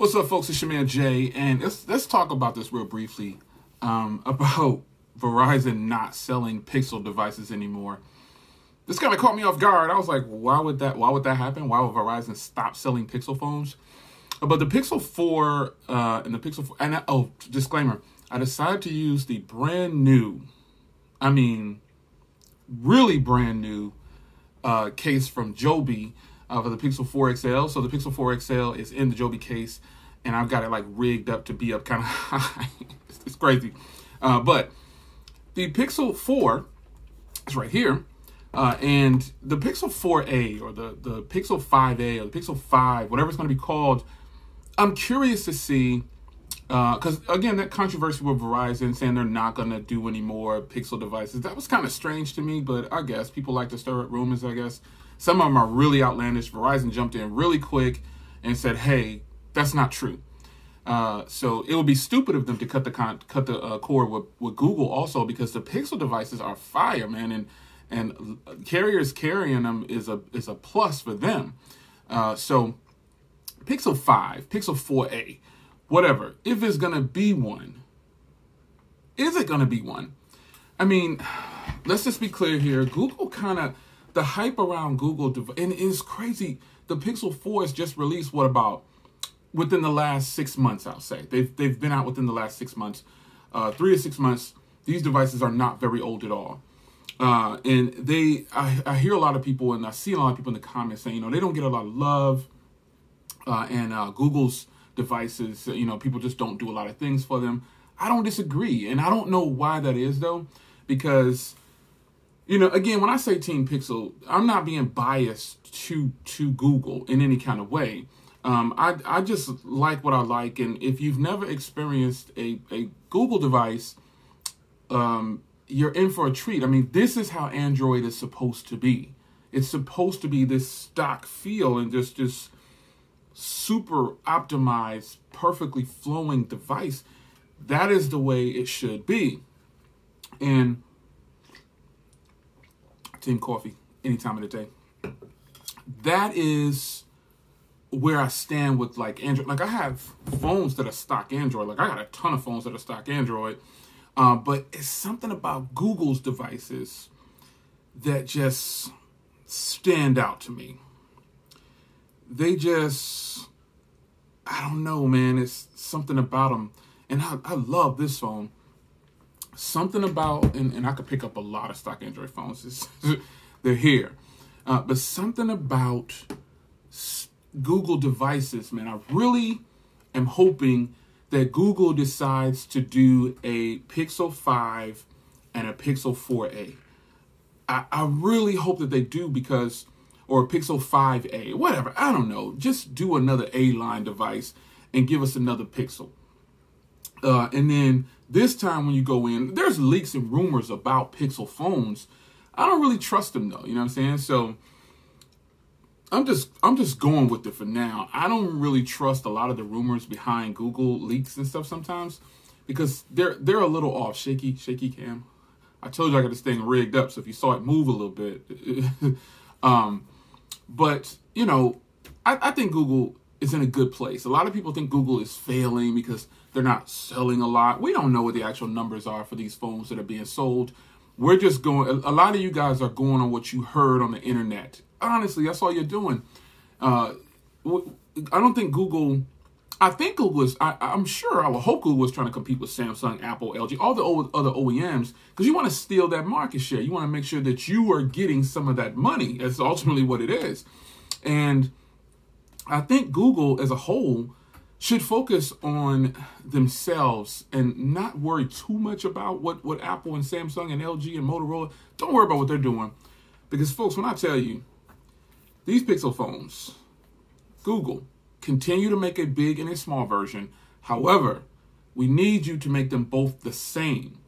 What's up, folks? It's your man Jay, and let's talk about this real briefly about Verizon not selling Pixel devices anymore. This kind of caught me off guard. I was like, why would that happen? Why would Verizon stop selling Pixel phones? But the Pixel 4 and the Pixel 4, and disclaimer, I decided to use the brand new, really brand new case from Joby for the Pixel 4 XL. So the Pixel 4 XL is in the Joby case, and I've got it like rigged up to be up kind of high. It's crazy. But the Pixel 4 is right here. And the Pixel 4a or the Pixel 5a or the Pixel 5, whatever it's going to be called, I'm curious to see, because again, that controversy with Verizon saying they're not going to do any more Pixel devices, that was kind of strange to me, but I guess people like to stir up rumors, I guess. Some of them are really outlandish. Verizon jumped in really quick and said, hey, that's not true. So it would be stupid of them to cut the cord with Google also, because the Pixel devices are fire, man, and carriers carrying them is a plus for them. So Pixel 5, Pixel 4a, whatever, if it's going to be one, is it going to be one? I mean, let's just be clear here. Google the hype around Google, and it's crazy. The Pixel 4 is just released, what, about within the last 6 months, I'll say. They've been out within the last 6 months, 3 to 6 months. These devices are not very old at all. And I hear a lot of people, and I see a lot of people in the comments saying, they don't get a lot of love. And Google's devices, people just don't do a lot of things for them. I don't disagree. And I don't know why that is, though, because, again, when I say Team Pixel, I'm not being biased to Google in any kind of way. I just like what I like. And if you've never experienced a Google device, you're in for a treat. I mean, this is how Android is supposed to be. It's supposed to be this stock feel and just this super optimized, perfectly flowing device. That is the way it should be. And Team Coffee, any time of the day. That is where I stand with like Android. Like I have phones that are stock Android. Like I got a ton of phones that are stock Android. But it's something about Google's devices that just stand out to me. They just, I don't know, man. It's something about them. And I love this phone. Something about, and I could pick up a lot of stock Android phones. They're here. But something about Google devices, man. I really am hoping that Google decides to do a Pixel 5 and a Pixel 4a. I really hope that they do, because, or a Pixel 5a, whatever, I don't know. Just do another A-line device and give us another Pixel. And then this time when you go in, there's leaks and rumors about Pixel phones. I don't really trust them though, you know what I'm saying? So I'm just going with it for now. I don't really trust a lot of the rumors behind Google leaks and stuff sometimes, because they're a little off. Shaky cam. I told you I got this thing rigged up, so if you saw it move a little bit. But, I think Google is in a good place. A lot of people think Google is failing because they're not selling a lot. We don't know what the actual numbers are for these phones that are being sold. We're just going, a lot of you guys are going on what you heard on the internet. Honestly, that's all you're doing. I don't think Google, I think Google is, I'm sure, I would hope Google is trying to compete with Samsung, Apple, LG, all the other OEMs, because you want to steal that market share. You want to make sure that you are getting some of that money. That's ultimately what it is. And I think Google as a whole should focus on themselves and not worry too much about what Apple and Samsung and LG and Motorola, don't worry about what they're doing. Because folks, when I tell you, these Pixel phones, Google, continue to make a big and a small version. However, we need you to make them both the same.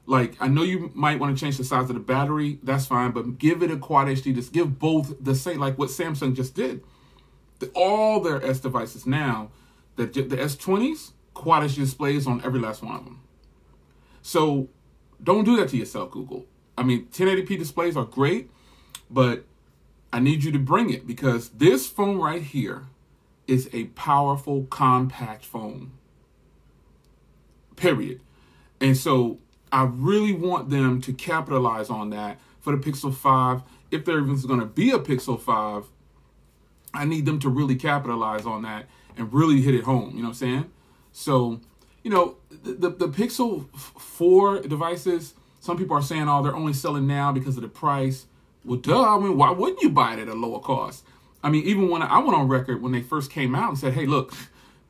Like, I know you might want to change the size of the battery. That's fine, but give it a Quad HD. Just give both the same, like what Samsung just did. All their S devices now, the S20s, Quad HD displays on every last one of them. So don't do that to yourself, Google. I mean, 1080p displays are great, but I need you to bring it, because this phone right here is a powerful, compact phone. Period. And so I really want them to capitalize on that for the Pixel 5. If there is going to be a Pixel 5, I need them to really capitalize on that and really hit it home. You know what I'm saying? So, you know, the Pixel 4 devices, some people are saying, oh, they're only selling now because of the price. Well, duh. I mean, why wouldn't you buy it at a lower cost? I mean, even when I went on record when they first came out and said, hey, look,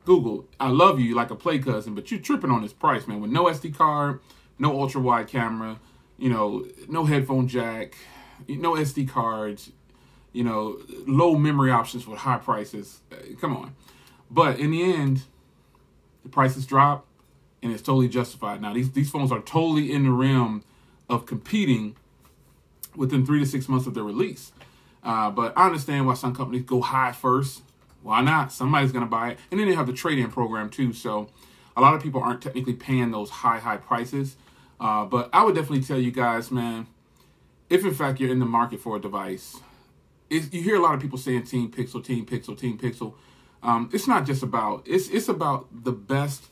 Google, I love you like a play cousin, but you're tripping on this price, man. With no SD card, no ultra wide camera, you know, no headphone jack, no SD cards, you know, low memory options with high prices. Come on. But in the end, the prices drop and it's totally justified. Now, these phones are totally in the realm of competing within 3 to 6 months of their release. But I understand why some companies go high first. Why not? Somebody's going to buy it. And then they have the trade-in program too. So a lot of people aren't technically paying those high prices. But I would definitely tell you guys, man, if in fact you're in the market for a device, you hear a lot of people saying Team Pixel, Team Pixel, Team Pixel. It's not just about, it's about the best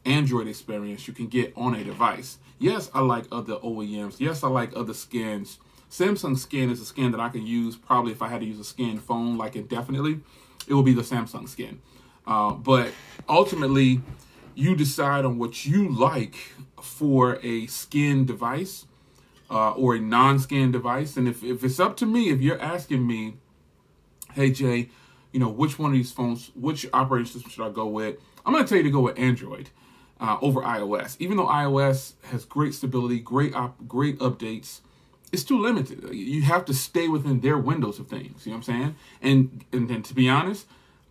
Android experience you can get on a device. Yes, I like other OEMs. Yes, I like other skins. Samsung skin is a skin that I can use probably if I had to use a skin phone like indefinitely. It will be the Samsung skin. But ultimately, you decide on what you like for a skin device or a non-skin device. And if it's up to me, if you're asking me, hey, Jay, you know, which one of these phones, which operating system should I go with? I'm going to tell you to go with Android over iOS. Even though iOS has great stability, great updates, it's too limited. You have to stay within their windows of things. You know what I'm saying? And to be honest,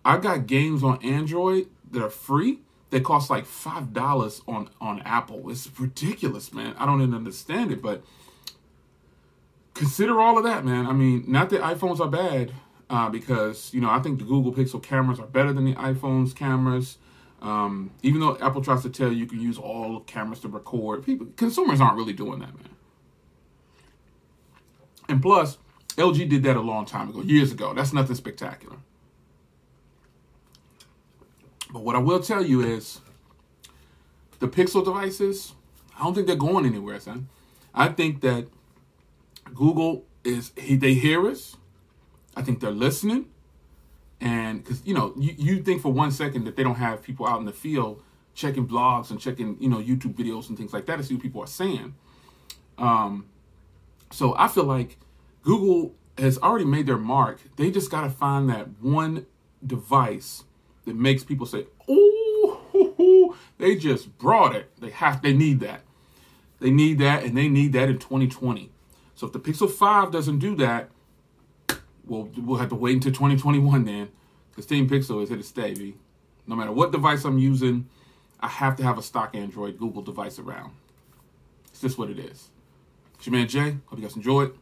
I got games on Android that are free that cost like $5 on Apple. It's ridiculous, man. I don't even understand it, but consider all of that, man. I mean, not that iPhones are bad, because, you know, I think the Google Pixel cameras are better than the iPhone's cameras. Even though Apple tries to tell you can use all cameras to record, consumers aren't really doing that, man. And plus, LG did that a long time ago, years ago. That's nothing spectacular. But what I will tell you is the Pixel devices, I don't think they're going anywhere, son. I think that Google they hear us. I think they're listening. And because, you know, you think for 1 second that they don't have people out in the field checking blogs and checking, you know, YouTube videos and things like that to see what people are saying. So I feel like Google has already made their mark. They just got to find that one device that makes people say, "Oh, they just brought it." They need that. They need that, and they need that in 2020. So if the Pixel 5 doesn't do that, we'll have to wait until 2021 then, because Team Pixel is here to stay, B. No matter what device I'm using, I have to have a stock Android Google device around. It's just what it is. It's your man Jay. Hope you guys enjoyed.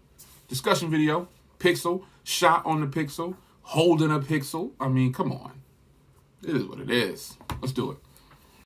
Discussion video, Pixel, shot on the Pixel, holding a Pixel. I mean, come on. It is what it is. Let's do it.